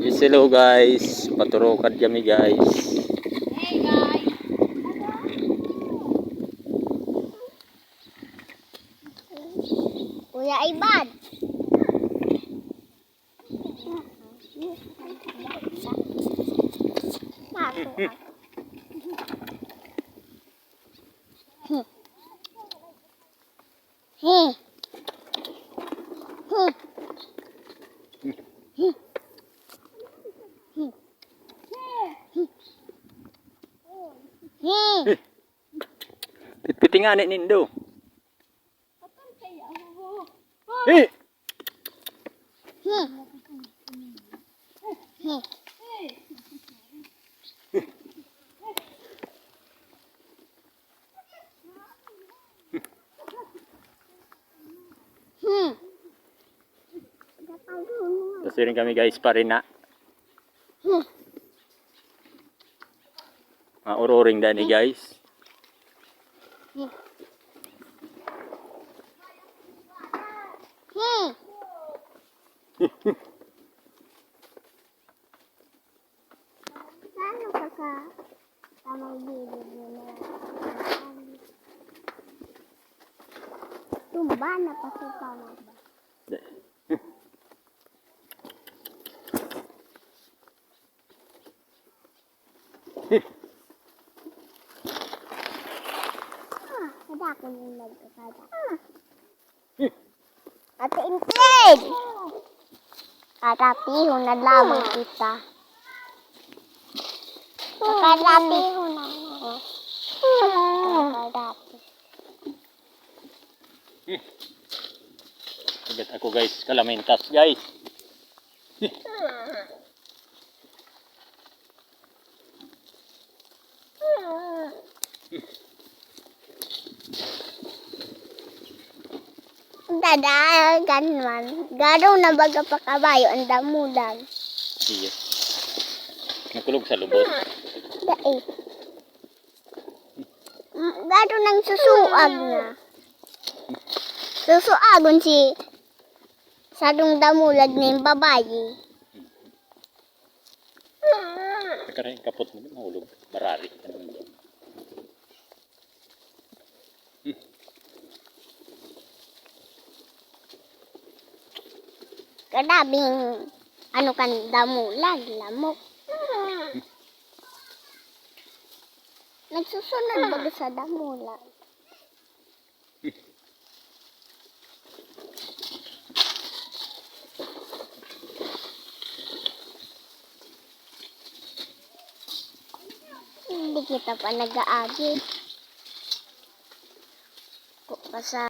Yes, hello guys. Paturukan kami guys. Hey guys! Kuya Ivan! Pitpiting nga ni Nindo. Eh! Kasi rin kami guys pa rin na. Mauroring dani guys. Paano ka tamang bilid mo na? Tumba na pasuka mo ba? Kada ko yung nagkakada. Ate Inted! Katapiho na lamang kita. Katapiho na ako. Katapi. Agad ako guys, kalamintas guys. Dadagan man. Garaw na baga pa kabayo ang damudan. Iya. Nakulog sa lubot. Dai. Garaw nang susuag na. Susuagon si sadong damulag na yung babayi. Kakaray kapot mo mahulog. Marari. Kadabing ano kan damulag, lamok. Nagsusunod baga sa damulag. Hindi kita pa nag-aagi. Kung pa sa